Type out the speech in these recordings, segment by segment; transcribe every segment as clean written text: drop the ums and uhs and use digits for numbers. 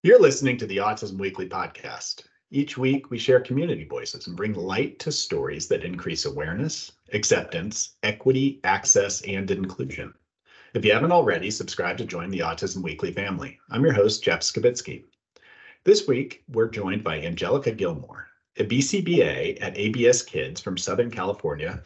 You're listening to the Autism Weekly podcast. Each week, we share community voices and bring light to stories that increase awareness, acceptance, equity, access, and inclusion. If you haven't already, subscribe to join the Autism Weekly family. I'm your host, Jeff Skibitsky. This week, we're joined by Angelica Gilmore, a BCBA at ABS Kids from Southern California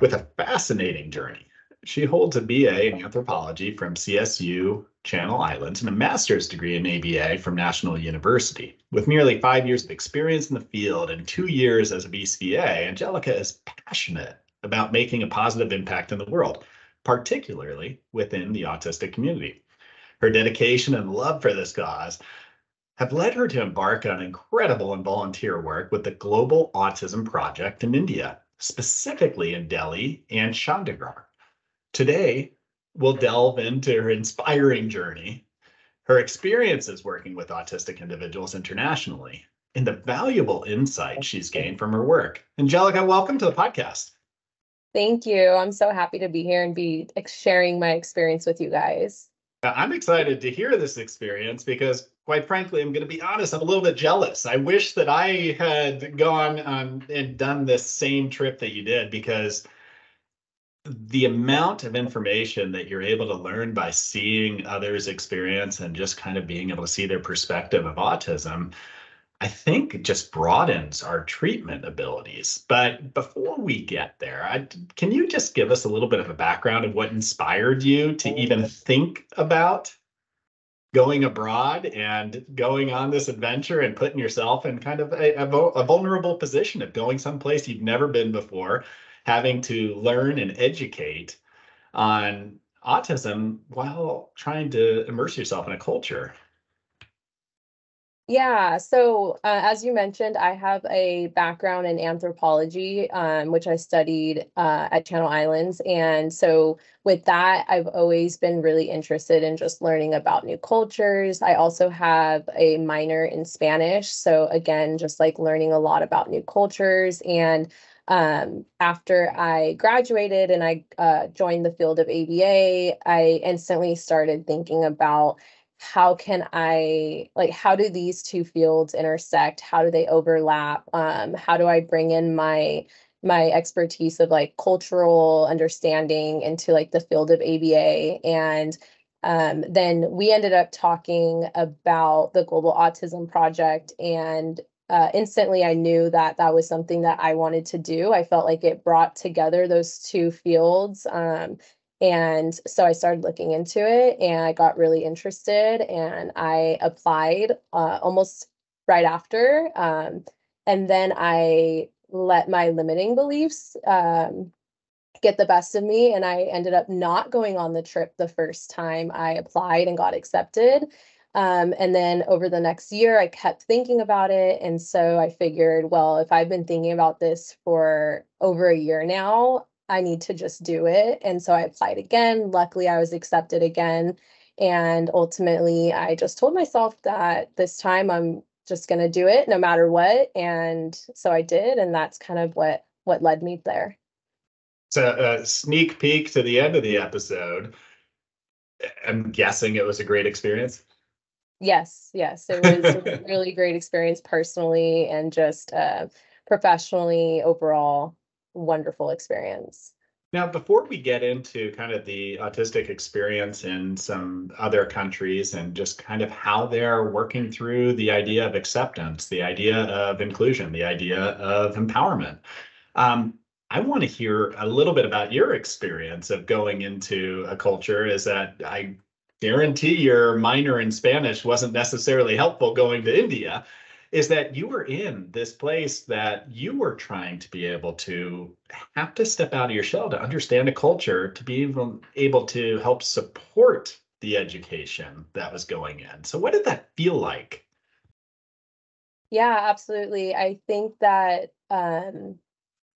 with a fascinating journey. She holds a BA in Anthropology from CSU Channel Islands and a master's degree in ABA from National University. With nearly 5 years of experience in the field and 2 years as a BCBA, Angelica is passionate about making a positive impact in the world, particularly within the autistic community. Her dedication and love for this cause have led her to embark on incredible and volunteer work with the Global Autism Project in India, specifically in Delhi and Chandigarh. Today, we'll delve into her inspiring journey, her experiences working with autistic individuals internationally, and the valuable insights she's gained from her work. Angelica, welcome to the podcast. Thank you. I'm so happy to be here and be sharing my experience with you guys. I'm excited to hear this experience because, quite frankly, I'm going to be honest, I'm a little bit jealous. I wish that I had gone on and done this same trip that you did, because the amount of information that you're able to learn by seeing others' experience and just kind of being able to see their perspective of autism, I think it just broadens our treatment abilities. But before we get there, can you just give us a little bit of a background of what inspired you to even think about going abroad and going on this adventure and putting yourself in kind of a vulnerable position of going someplace you've never been before, having to learn and educate on autism while trying to immerse yourself in a culture? Yeah, so as you mentioned, I have a background in anthropology, which I studied at Channel Islands. And so with that, I've always been really interested in just learning about new cultures. I also have a minor in Spanish. So again, just like learning a lot about new cultures. And after I graduated and I joined the field of ABA, I instantly started thinking about how do these two fields intersect? How do they overlap? How do I bring in my expertise of like cultural understanding into like the field of ABA? And then we ended up talking about the Global Autism Project, and instantly I knew that that was something that I wanted to do. I felt like it brought together those two fields. And so I started looking into it and I got really interested and I applied almost right after. And then I let my limiting beliefs get the best of me. And I ended up not going on the trip the first time I applied and got accepted. And then over the next year, I kept thinking about it. And so I figured, well, if I've been thinking about this for over a year now, I need to just do it. And so I applied again. Luckily, I was accepted again. And ultimately, I just told myself that this time I'm just going to do it no matter what. And so I did. And that's kind of what led me there. So a sneak peek to the end of the episode. I'm guessing it was a great experience. Yes. It was a really great experience personally and just professionally overall. Wonderful experience. Now, before we get into kind of the autistic experience in some other countries and just kind of how they're working through the idea of acceptance, the idea of inclusion, the idea of empowerment, I want to hear a little bit about your experience of going into a culture. Is that I guarantee your minor in Spanish wasn't necessarily helpful going to India. Is that you were in this place that you were trying to be able to have to step out of your shell to understand a culture, to be able to help support the education that was going in. So what did that feel like? Yeah, absolutely. I think that,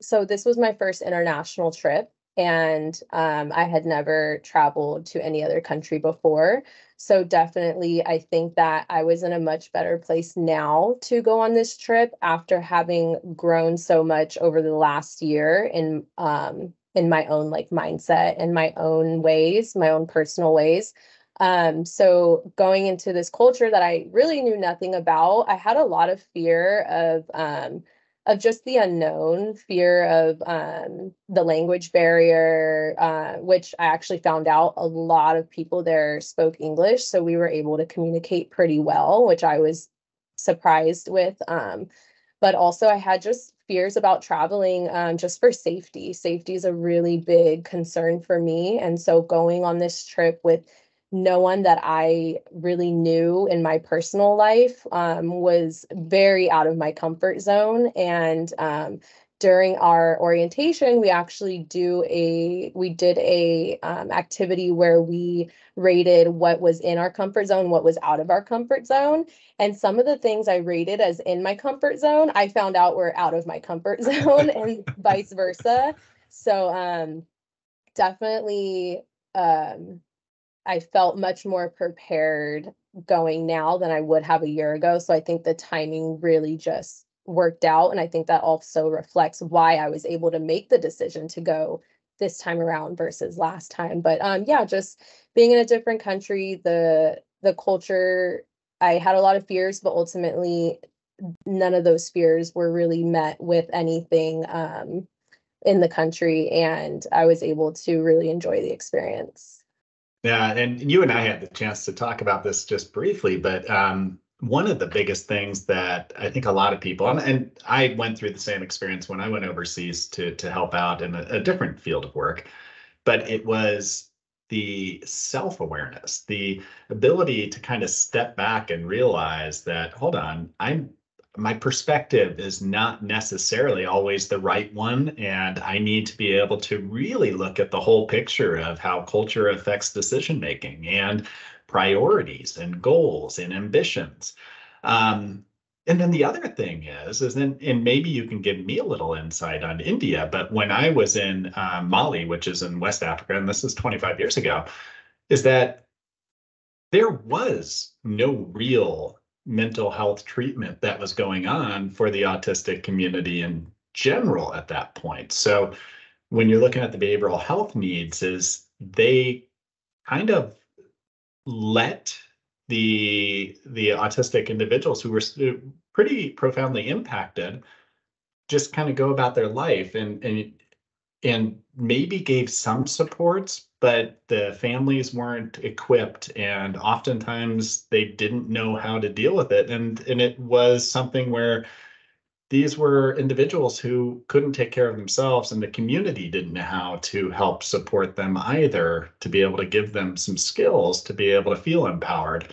so this was my first international trip. And I had never traveled to any other country before. So definitely, I think that I was in a much better place now to go on this trip after having grown so much over the last year in my own like mindset and my own ways, my own personal ways. So going into this culture that I really knew nothing about, I had a lot of fear of just the unknown, fear of the language barrier, which I actually found out a lot of people there spoke English, so we were able to communicate pretty well, which I was surprised with. But also I had just fears about traveling just for safety. Safety is a really big concern for me. And so going on this trip with no one that I really knew in my personal life was very out of my comfort zone. And during our orientation, we did a activity where we rated what was in our comfort zone, what was out of our comfort zone. And some of the things I rated as in my comfort zone, I found out were out of my comfort zone and vice versa. So definitely I felt much more prepared going now than I would have a year ago. So I think the timing really just worked out. And I think that also reflects why I was able to make the decision to go this time around versus last time. But yeah, just being in a different country, the culture, I had a lot of fears, but ultimately none of those fears were really met with anything in the country. And I was able to really enjoy the experience. Yeah, and you and I had the chance to talk about this just briefly, but one of the biggest things that I think a lot of people, and I went through the same experience when I went overseas to help out in a different field of work, but it was the self-awareness, the ability to kind of step back and realize that, hold on, my perspective is not necessarily always the right one, and I need to be able to really look at the whole picture of how culture affects decision making and priorities and goals and ambitions. And then the other thing is then, and maybe you can give me a little insight on India, but when I was in Mali, which is in West Africa, and this is 25 years ago, is that there was no real mental health treatment that was going on for the autistic community in general at that point. So when you're looking at the behavioral health needs, is they kind of let the autistic individuals who were pretty profoundly impacted just kind of go about their life and maybe gave some supports, but the families weren't equipped, and oftentimes they didn't know how to deal with it. And it was something where these were individuals who couldn't take care of themselves, and the community didn't know how to help support them either, to be able to give them some skills to be able to feel empowered.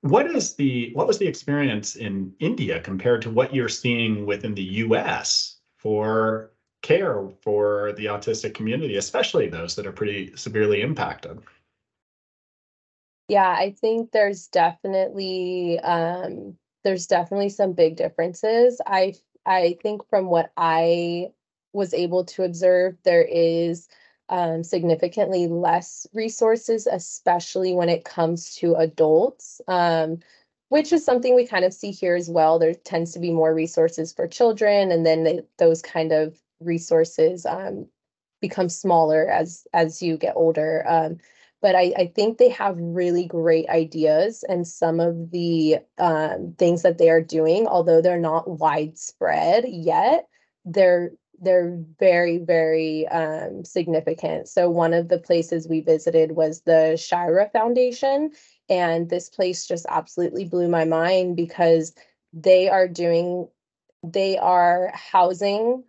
What was the experience in India compared to what you're seeing within the US for care for the autistic community, especially those that are pretty severely impacted? Yeah, I think there's definitely some big differences. I think from what I was able to observe, there is significantly less resources, especially when it comes to adults, which is something we kind of see here as well. There tends to be more resources for children, and then those kind of resources become smaller as you get older. But I think they have really great ideas, and some of the things that they are doing, although they're not widespread yet, they're very, very significant. So one of the places we visited was the Shira Foundation, and this place just absolutely blew my mind because they are doing they are housing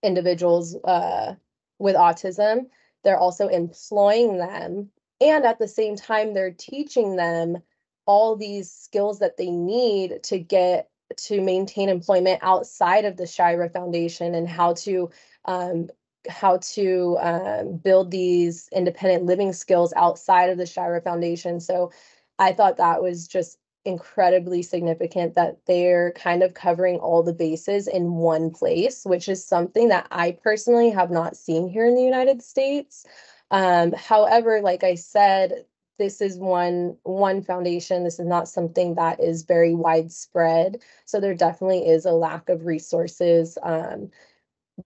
individuals with autism. They're also employing them. And at the same time, they're teaching them all these skills that they need to maintain employment outside of the Shira Foundation, and um, how to build these independent living skills outside of the Shira Foundation. So I thought that was just incredibly significant that they're kind of covering all the bases in one place, which is something that I personally have not seen here in the United States. However, like I said, this is one foundation. This is not something that is very widespread. So there definitely is a lack of resources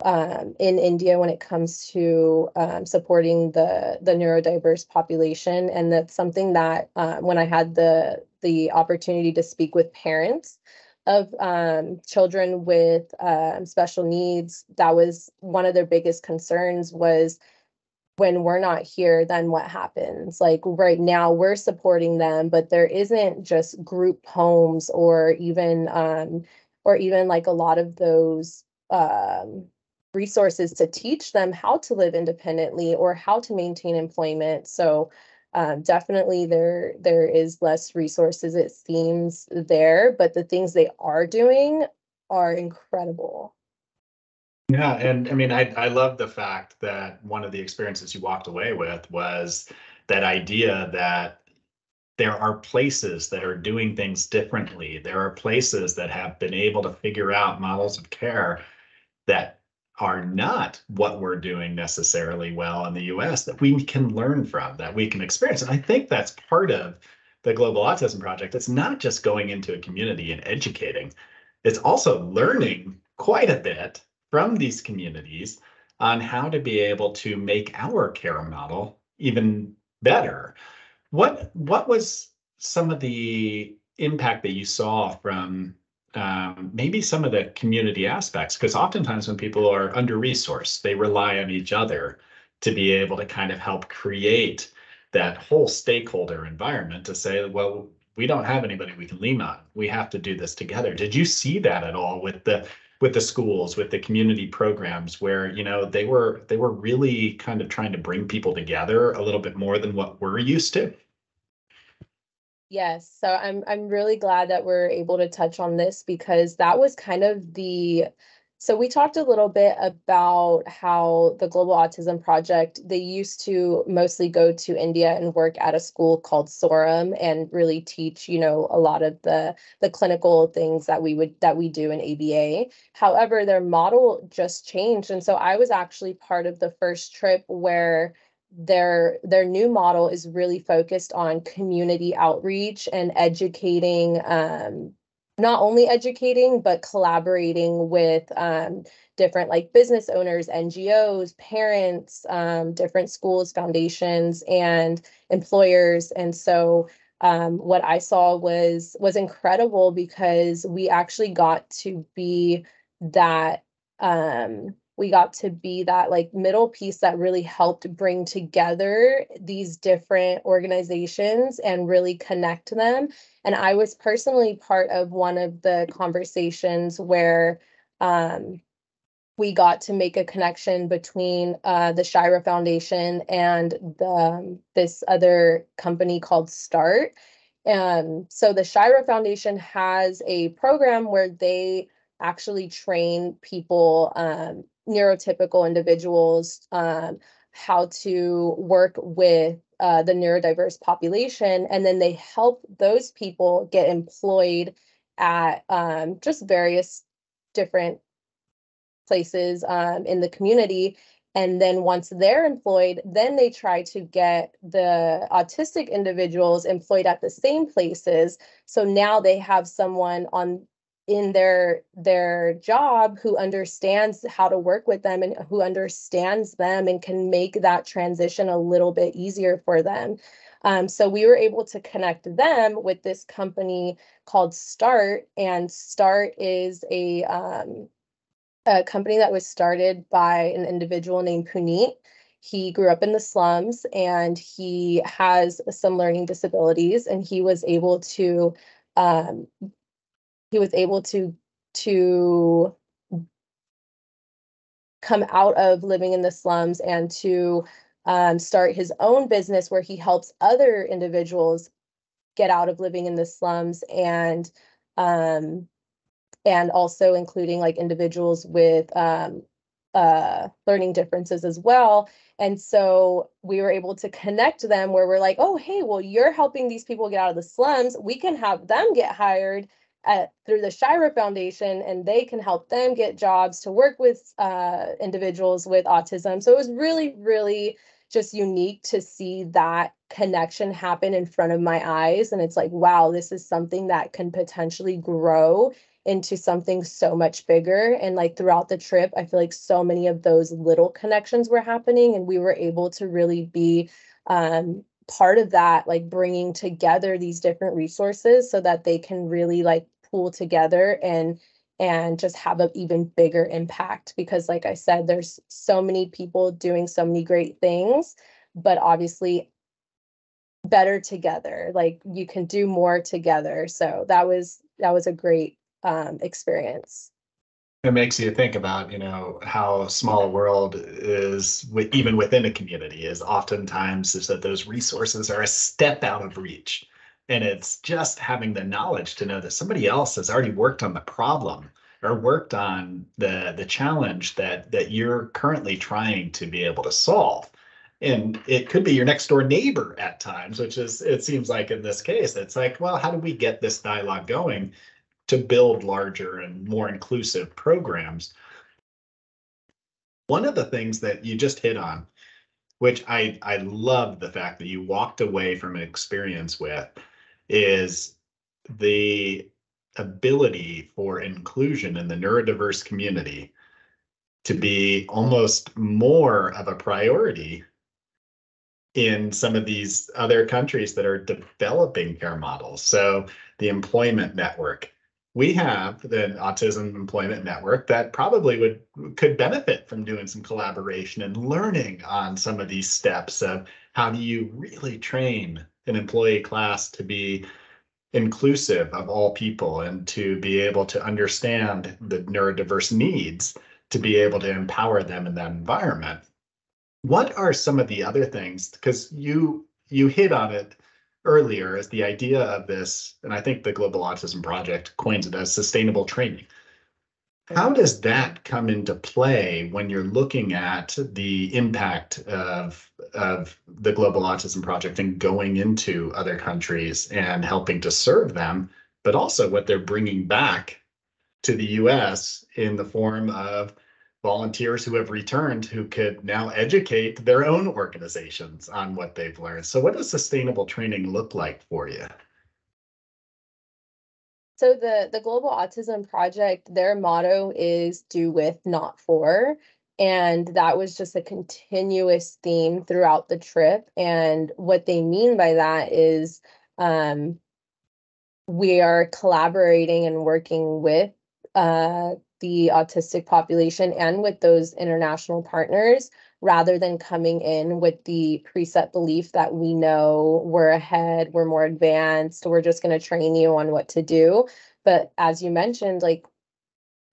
in India when it comes to supporting the neurodiverse population. And that's something that when I had the opportunity to speak with parents of children with special needs, that was one of their biggest concerns was, when we're not here, then what happens? Like right now we're supporting them, but there isn't just group homes or even like a lot of those resources to teach them how to live independently or how to maintain employment. So definitely there is less resources, it seems, there, but the things they are doing are incredible. Yeah, and I mean, I love the fact that one of the experiences you walked away with was that idea that there are places that are doing things differently. There are places that have been able to figure out models of care that are not what we're doing necessarily well in the US that we can learn from, that we can experience. And I think that's part of the Global Autism Project. It's not just going into a community and educating, it's also learning quite a bit from these communities on how to be able to make our care model even better. What was some of the impact that you saw from maybe some of the community aspects? Because oftentimes when people are under-resourced, they rely on each other to be able to kind of help create that whole stakeholder environment to say, well, we don't have anybody we can lean on. We have to do this together. Did you see that at all with the schools, with the community programs where, you know, they were really kind of trying to bring people together a little bit more than what we're used to? Yes, so I'm really glad that we're able to touch on this because that was kind of so we talked a little bit about how the Global Autism Project, they used to mostly go to India and work at a school called Sorum and really teach, you know, a lot of the clinical things that we do in ABA. However, their model just changed. And so I was actually part of the first trip where their new model is really focused on community outreach and educating, not only educating but collaborating with different like business owners, NGOs, parents, different schools, foundations, and employers. And so what I saw was incredible because we actually got to be that like middle piece that really helped bring together these different organizations and really connect them. And I was personally part of one of the conversations where we got to make a connection between the Shira Foundation and this other company called Start. So the Shira Foundation has a program where they actually train people, neurotypical individuals, how to work with the neurodiverse population. And then they help those people get employed at just various different places in the community. And then once they're employed, then they try to get the autistic individuals employed at the same places. So now they have someone in their job who understands how to work with them and who understands them and can make that transition a little bit easier for them. So we were able to connect them with this company called Start, and Start is a company that was started by an individual named Puneet. He grew up in the slums and he has some learning disabilities, and he was able to um, to come out of living in the slums and to start his own business where he helps other individuals get out of living in the slums, and also including like individuals with learning differences as well. And so we were able to connect them where we're like, oh, hey, well, you're helping these people get out of the slums. We can have them get hired through the Shira Foundation, and they can help them get jobs to work with individuals with autism. So it was really, really just unique to see that connection happen in front of my eyes. And it's like, wow, this is something that can potentially grow into something so much bigger. And like throughout the trip, I feel like so many of those little connections were happening, and we were able to really be part of that, like bringing together these different resources so that they can really like pool together and just have an even bigger impact. Because like I said, there's so many people doing so many great things, but obviously better together. Like you can do more together. So that was a great experience. It makes you think about, how small a world is even within a community is oftentimes is that those resources are a step out of reach. And it's just having the knowledge to know that somebody else has already worked on the problem or worked on the challenge that you're currently trying to be able to solve. And it could be your next door neighbor at times, which is, it seems like in this case, it's like, well, how do we get this dialogue going to build larger and more inclusive programs? One of the things that you just hit on, which I love the fact that you walked away from an experience with, is the ability for inclusion in the neurodiverse community to be almost more of a priority in some of these other countries that are developing care models. So the employment network, we have the Autism Employment Network that probably could benefit from doing some collaboration and learning on some of these steps of how do you really train an employee class to be inclusive of all people and to be able to understand the neurodiverse needs to be able to empower them in that environment. What are some of the other things? Because you hit on it earlier as the idea of this, and I think the Global Autism Project coins it as sustainable training. How does that come into play when you're looking at the impact of the Global Autism Project and going into other countries and helping to serve them, but also what they're bringing back to the US in the form of volunteers who have returned who could now educate their own organizations on what they've learned? So what does sustainable training look like for you? So the Global Autism Project, their motto is do with, not for. And that was just a continuous theme throughout the trip. And what they mean by that is we are collaborating and working with the autistic population and with those international partners, rather than coming in with the preset belief that we know we're ahead, we're more advanced, we're just going to train you on what to do. But as you mentioned, like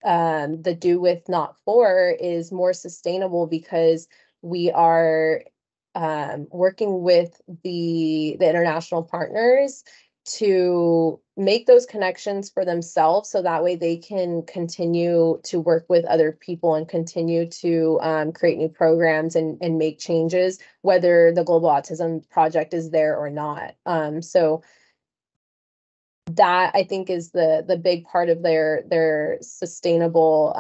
the do with, not for is more sustainable because we are working with the international partners to make those connections for themselves, so that way they can continue to work with other people and continue to create new programs and make changes, whether the Global Autism Project is there or not. So that I think is the big part of their sustainable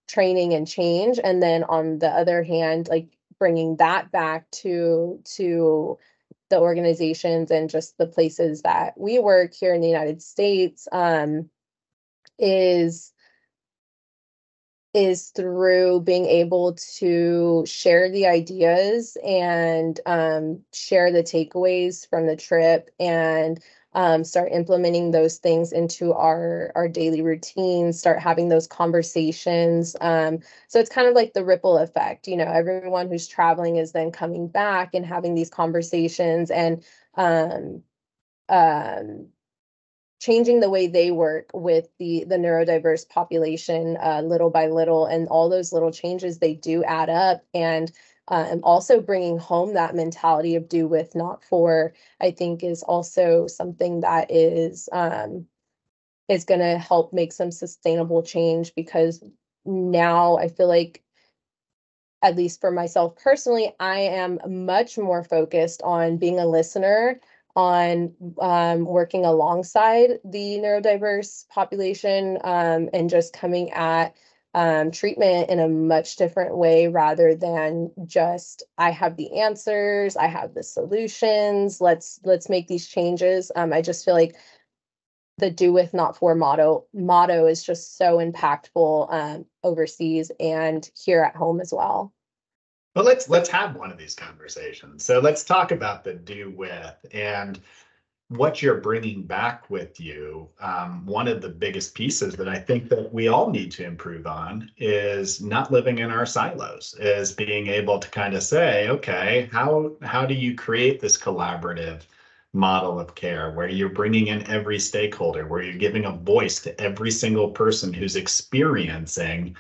training and change. And then on the other hand, like bringing that back to the organizations and just the places that we work here in the United States, is through being able to share the ideas and share the takeaways from the trip and start implementing those things into our daily routines, start having those conversations. So it's kind of like the ripple effect, everyone who's traveling is then coming back and having these conversations and changing the way they work with the neurodiverse population little by little. And all those little changes, they do add up. And also bringing home that mentality of do with, not for, I think is also something that is going to help make some sustainable change, because now I feel like, at least for myself personally, I am much more focused on being a listener, on working alongside the neurodiverse population, and just coming at treatment in a much different way, rather than just I have the answers, I have the solutions, let's make these changes. I just feel like the do with not for motto is just so impactful overseas and here at home as well. Well, let's have one of these conversations. So let's talk about the do with and what you're bringing back with you. One of the biggest pieces that I think that we all need to improve on is not living in our silos, is being able to kind of say, okay, how do you create this collaborative model of care where you're bringing in every stakeholder, where you're giving a voice to every single person who's experiencing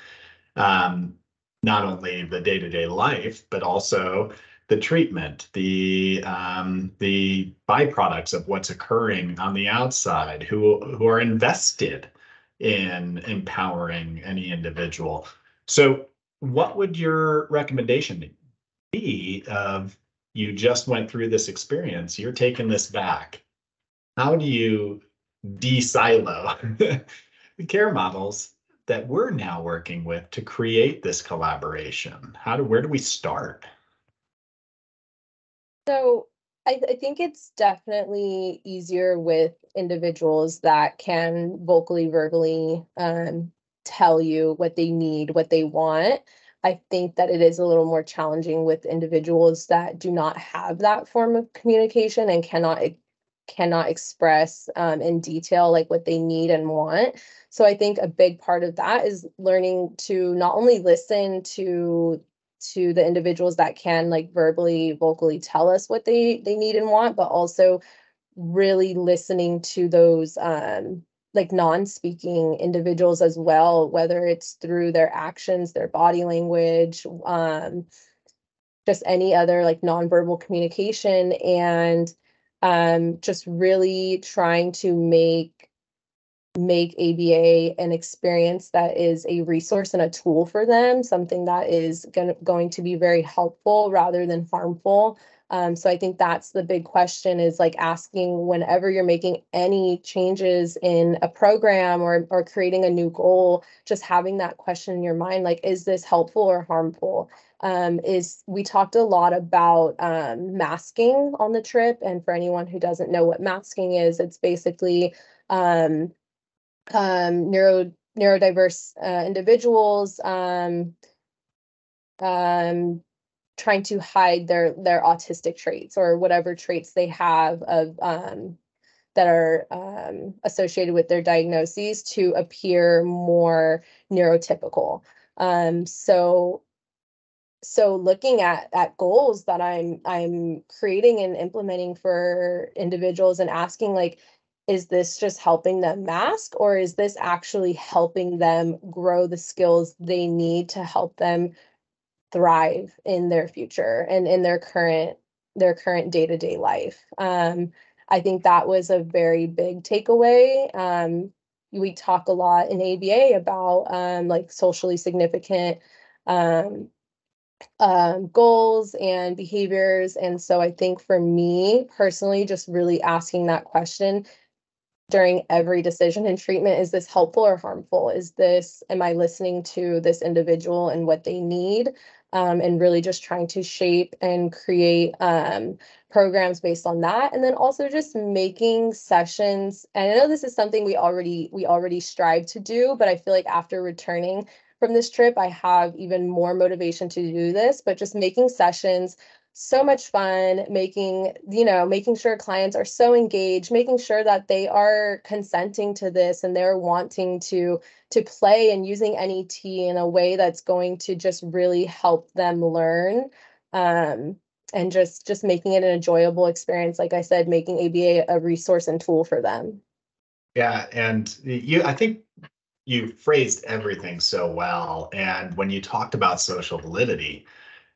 not only the day-to-day life, but also the treatment, the byproducts of what's occurring on the outside, who are invested in empowering any individual. So what would your recommendation be of, you just went through this experience, you're taking this back. How do you de-silo the care models that we're now working with to create this collaboration? Where do we start? So I think it's definitely easier with individuals that can vocally, verbally tell you what they need, what they want. I think that it is a little more challenging with individuals that do not have that form of communication and cannot express in detail like what they need and want. So I think a big part of that is learning to not only listen to the individuals that can like verbally, vocally tell us what they need and want, but also really listening to those like non-speaking individuals as well, whether it's through their actions, their body language, just any other like nonverbal communication, and just really trying to make ABA an experience that is a resource and a tool for them, something that is going to be very helpful rather than harmful. So I think that's the big question, is like asking whenever you're making any changes in a program or creating a new goal, just having that question in your mind, like, is this helpful or harmful? We talked a lot about masking on the trip. And for anyone who doesn't know what masking is, it's basically neurodiverse individuals trying to hide their autistic traits or whatever traits they have of that are associated with their diagnoses to appear more neurotypical. So looking at goals that I'm creating and implementing for individuals and asking, like, is this just helping them mask, or is this actually helping them grow the skills they need to help them thrive in their future and in their current day-to-day life? I think that was a very big takeaway. We talk a lot in ABA about like socially significant goals and behaviors. And so I think for me personally, just really asking that question during every decision in treatment, is this helpful or harmful? Am I listening to this individual and what they need? And really just trying to shape and create programs based on that. And then also just making sessions. And I know this is something we already strive to do, but I feel like after returning from this trip, I have even more motivation to do this, but just making sessions so much fun, making sure clients are so engaged, making sure that they are consenting to this and they're wanting to play, and using NET in a way that's going to just really help them learn, and just making it an enjoyable experience. Like I said, making ABA a resource and tool for them. Yeah, and I think you phrased everything so well. And when you talked about social validity,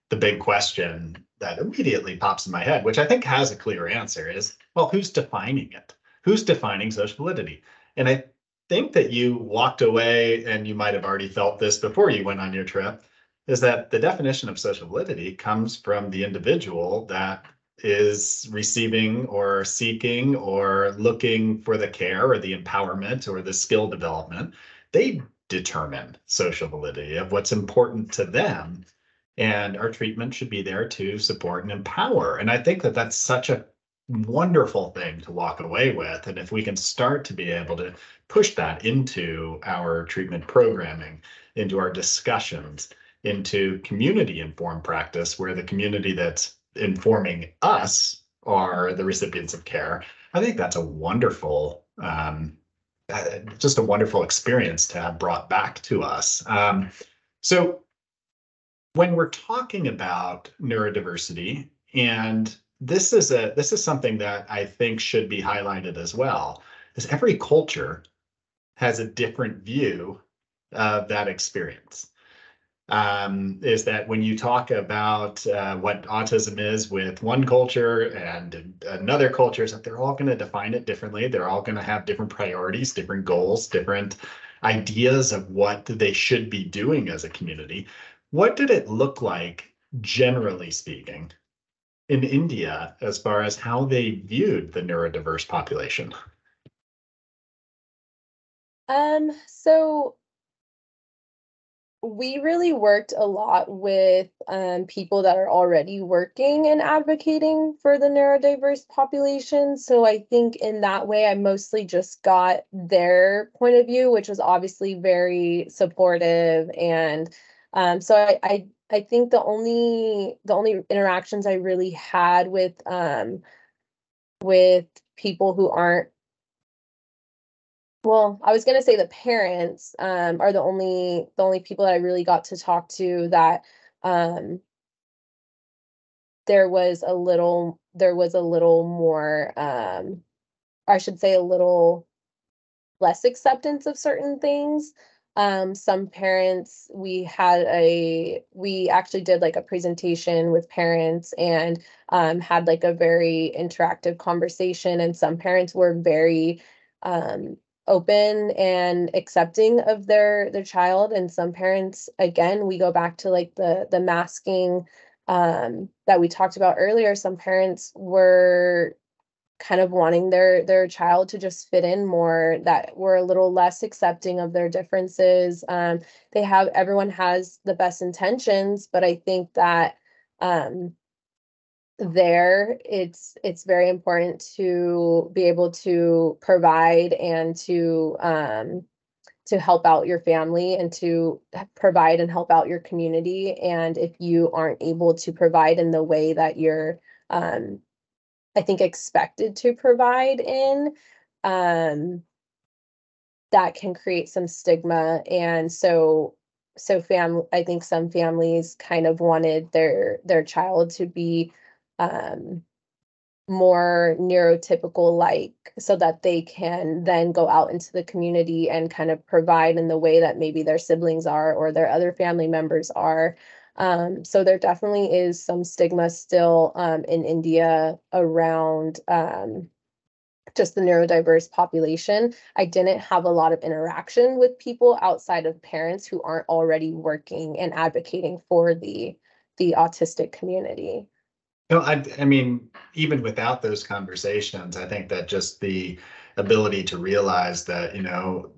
the big question that immediately pops in my head, which I think has a clear answer, is, well, who's defining it? Who's defining social validity? And I think that you walked away, and you might have already felt this before you went on your trip, is that the definition of social validity comes from the individual that is receiving or seeking or looking for the care or the empowerment or the skill development. They determine social validity of what's important to them. And our treatment should be there to support and empower. And I think that that's such a wonderful thing to walk away with. And if we can start to be able to push that into our treatment programming, into our discussions, into community informed practice, where the community that's informing us are the recipients of care, I think that's a wonderful, just a wonderful experience to have brought back to us. So when we're talking about neurodiversity, and this is something that I think should be highlighted as well, is every culture has a different view of that experience. Is that when you talk about what autism is with one culture and another culture, is that they're all going to define it differently. They're all going to have different priorities, different goals, different ideas of what they should be doing as a community. What did it look like, generally speaking, in India as far as how they viewed the neurodiverse population? So we really worked a lot with people that are already working and advocating for the neurodiverse population. So I think in that way, I mostly just got their point of view, which was obviously very supportive. And so I think the only interactions I really had with people who aren't, well, I was gonna say the parents are the only people that I really got to talk to that um, there was a little more, I should say a little less acceptance of certain things. Some parents, we actually did like a presentation with parents and had like a very interactive conversation, and some parents were very open and accepting of their child, and some parents, again, we go back to like the masking that we talked about earlier. Some parents were kind of wanting their child to just fit in more, that were a little less accepting of their differences. Everyone has the best intentions, but I think that um, it's very important to be able to provide and to help out your family and to provide and help out your community. And if you aren't able to provide in the way that you're um, I think expected to provide in, um, that can create some stigma. And I think some families kind of wanted their child to be um more neurotypical like, so that they can then go out into the community and kind of provide in the way that maybe their siblings are or their other family members are. So there definitely is some stigma still in India around just the neurodiverse population. I didn't have a lot of interaction with people outside of parents who aren't already working and advocating for the autistic community. No, I mean, even without those conversations, I think that just the ability to realize that,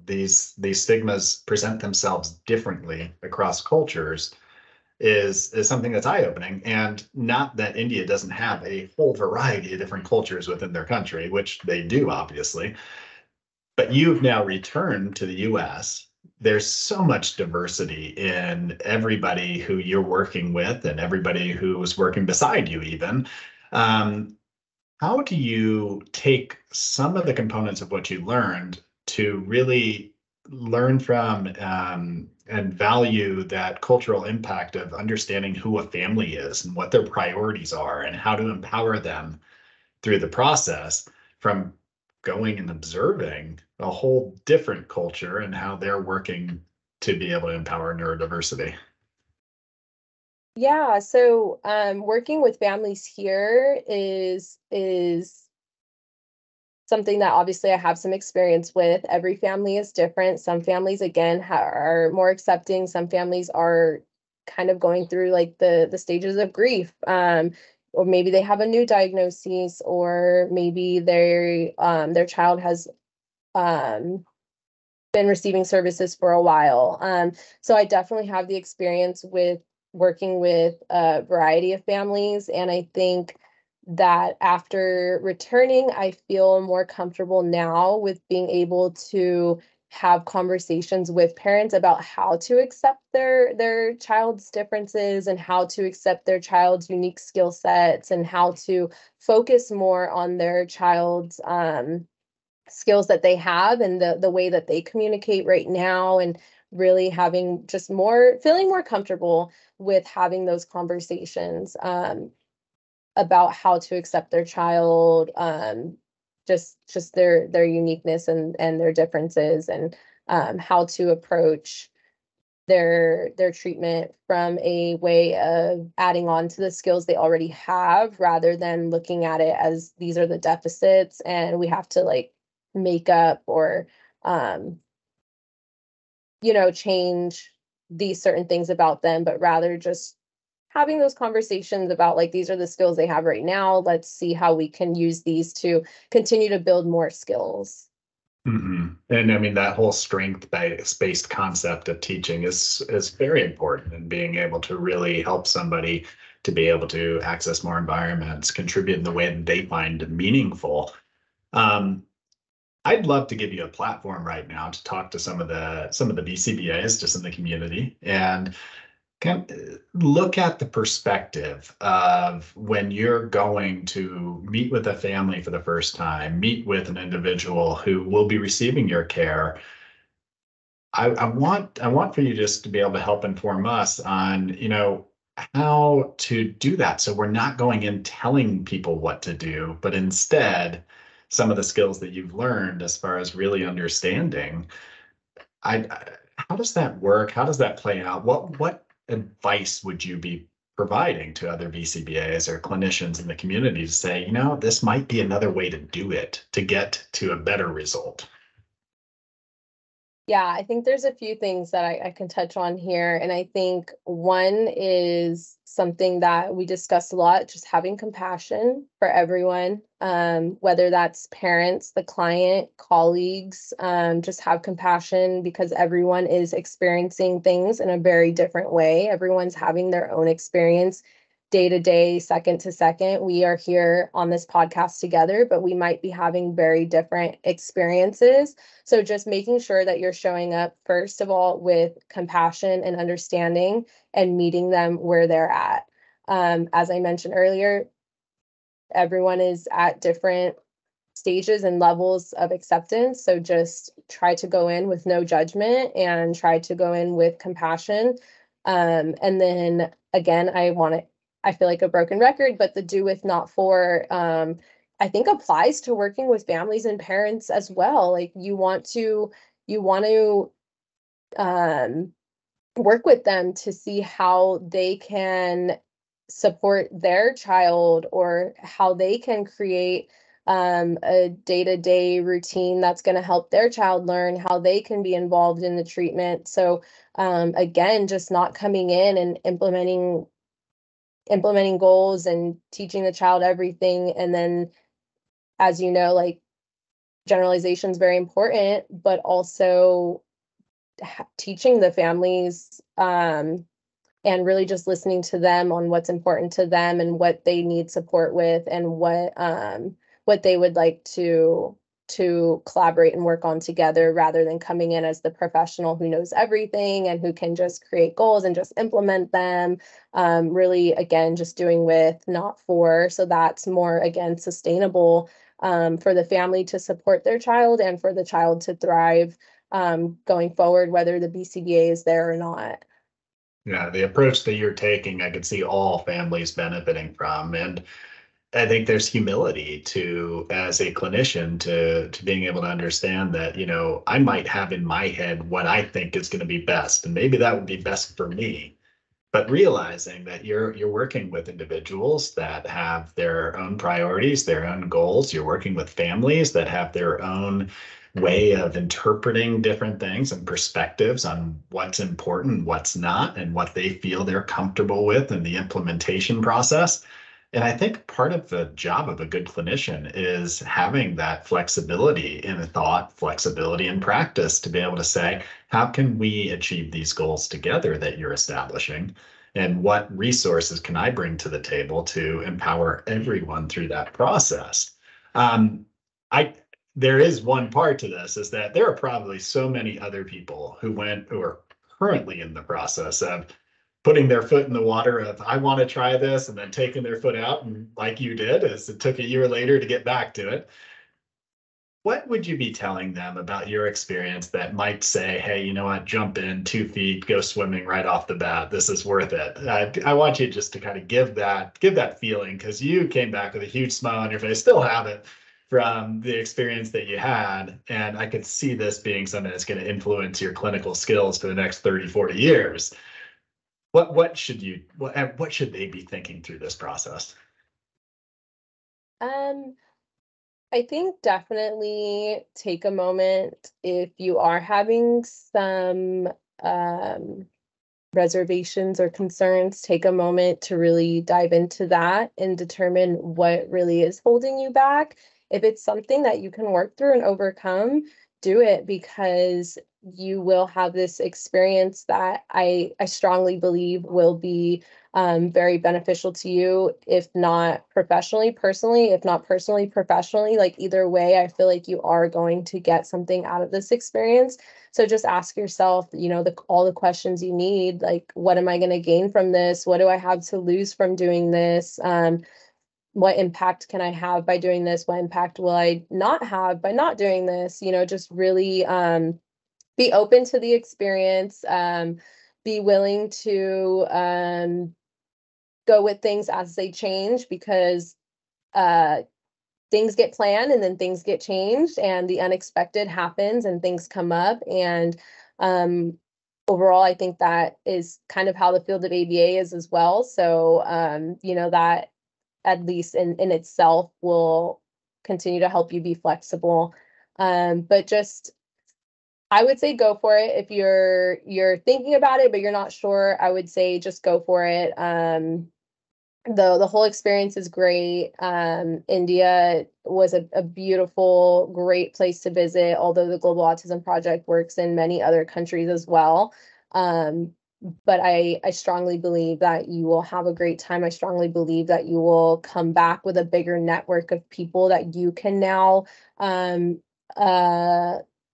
these stigmas present themselves differently across cultures is something that's eye-opening. And not that India doesn't have a whole variety of different cultures within their country, which they do, obviously. But you've now returned to the US. There's so much diversity in everybody who you're working with and everybody who's working beside you, even. Um, how do you take some of the components of what you learned to really learn from and value that cultural impact of understanding who a family is and what their priorities are and how to empower them through the process, from going and observing a whole different culture and how they're working to be able to empower neurodiversity? Yeah, so working with families here is something that obviously I have some experience with. Every family is different. Some families, again, are more accepting. Some families are kind of going through like the stages of grief, or maybe they have a new diagnosis, or maybe their child has um, been receiving services for a while. So I definitely have the experience with working with a variety of families, and I think that after returning, I feel more comfortable now with being able to have conversations with parents about how to accept their child's differences and how to accept their child's unique skill sets and how to focus more on their child's skills that they have and the way that they communicate right now, and really having just more feeling more comfortable with having those conversations about how to accept their child, just their uniqueness and their differences, and how to approach their treatment from a way of adding on to the skills they already have, rather than looking at it as these are the deficits and we have to like make up or change these certain things about them, but rather just having those conversations about like these are the skills they have right now. Let's see how we can use these to continue to build more skills. And I mean, that whole strength-based concept of teaching is very important, and being able to really help somebody to be able to access more environments, contribute in the way that they find meaningful. I'd love to give you a platform right now to talk to some of the BCBAs just in the community, and kind of look at the perspective of when you're going to meet with a family for the first time, meet with an individual who will be receiving your care. I want for you just to be able to help inform us on, how to do that. So we're not going in telling people what to do, but instead some of the skills that you've learned as far as really understanding. How does that work? How does that play out? What advice would you be providing to other BCBAs or clinicians in the community to say, this might be another way to do it to get to a better result? Yeah, I think there's a few things that I can touch on here. And I think one is something that we discuss a lot, just having compassion for everyone, whether that's parents, the client, colleagues, just have compassion because everyone is experiencing things in a very different way. Everyone's having their own experience day to day, second to second. We are here on this podcast together, but we might be having very different experiences. So just making sure that you're showing up, first of all, with compassion and understanding and meeting them where they're at. As I mentioned earlier, everyone is at different stages and levels of acceptance. So just try to go in with no judgment and try to go in with compassion. And then again, I feel like a broken record, but the do with not for, I think applies to working with families and parents as well. Like you want to work with them to see how they can support their child or how they can create a day-to-day routine that's going to help their child learn how they can be involved in the treatment. So again, just not coming in and implementing goals and teaching the child everything. And then, as you know, like generalization is very important, but also teaching the families and really just listening to them on what's important to them and what they need support with and what they would like to collaborate and work on together, rather than coming in as the professional who knows everything and who can just create goals and just implement them. Really, again, just doing with, not for. So that's more, again, sustainable for the family to support their child and for the child to thrive going forward, whether the BCBA is there or not. Yeah, the approach that you're taking, I could see all families benefiting from. And I think there's humility to, as a clinician, to being able to understand that, I might have in my head what I think is going to be best, and maybe that would be best for me. But realizing that you're working with individuals that have their own priorities, their own goals. You're working with families that have their own way of interpreting different things and perspectives on what's important, what's not, and what they feel they're comfortable with in the implementation process. And I think part of the job of a good clinician is having that flexibility in thought, flexibility in practice to be able to say, how can we achieve these goals together that you're establishing? and what resources can I bring to the table to empower everyone through that process? Um, there is one part to this, is that there are probably so many other people who are currently in the process of putting their foot in the water of, I want to try this, and then taking their foot out, and like you did, as it took a year later to get back to it. What would you be telling them about your experience that might say, hey, you know what, jump in 2 feet, go swimming right off the bat. This is worth it. I want you just to kind of give that feeling, because you came back with a huge smile on your face, still have it from the experience that you had. And I could see this being something that's going to influence your clinical skills for the next 30, 40 years. What should they be thinking through this process? I think definitely take a moment if you are having some reservations or concerns, take a moment to really dive into that and determine what really is holding you back. If it's something that you can work through and overcome, do it, because you will have this experience that I strongly believe will be very beneficial to you, if not professionally, personally, if not personally, professionally. Like either way, I feel like you are going to get something out of this experience. So just ask yourself, all the questions you need, like, what am I going to gain from this? What do I have to lose from doing this? What impact can I have by doing this? What impact will I not have by not doing this? Just really be open to the experience, be willing to go with things as they change, because things get planned and then things get changed, and the unexpected happens and things come up. And overall, I think that is kind of how the field of ABA is as well. So, that at least in itself will continue to help you be flexible. But just, I would say go for it. If you're thinking about it, but you're not sure, I would say just go for it. The whole experience is great. India was a beautiful, great place to visit, although the Global Autism Project works in many other countries as well. But I strongly believe that you will have a great time. I strongly believe that you will come back with a bigger network of people that you can now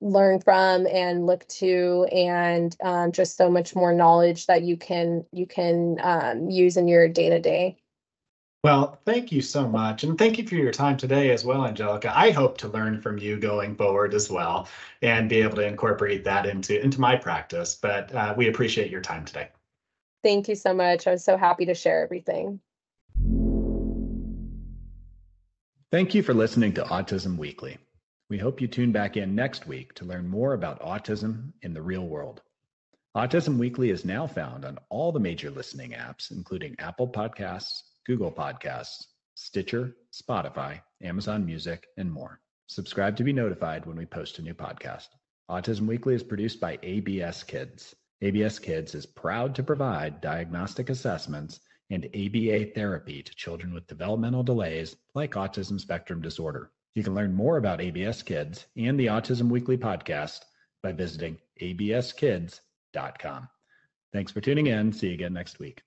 learn from and look to, and just so much more knowledge that you can use in your day-to-day. Well, thank you so much. And thank you for your time today as well, Angelica. I hope to learn from you going forward as well and be able to incorporate that into my practice. But we appreciate your time today. Thank you so much. I was so happy to share everything. Thank you for listening to Autism Weekly. We hope you tune back in next week to learn more about autism in the real world. Autism Weekly is now found on all the major listening apps, including Apple Podcasts, Google Podcasts, Stitcher, Spotify, Amazon Music, and more. Subscribe to be notified when we post a new podcast. Autism Weekly is produced by ABS Kids. ABS Kids is proud to provide diagnostic assessments and ABA therapy to children with developmental delays like autism spectrum disorder. You can learn more about ABS Kids and the Autism Weekly podcast by visiting abskids.com. Thanks for tuning in. See you again next week.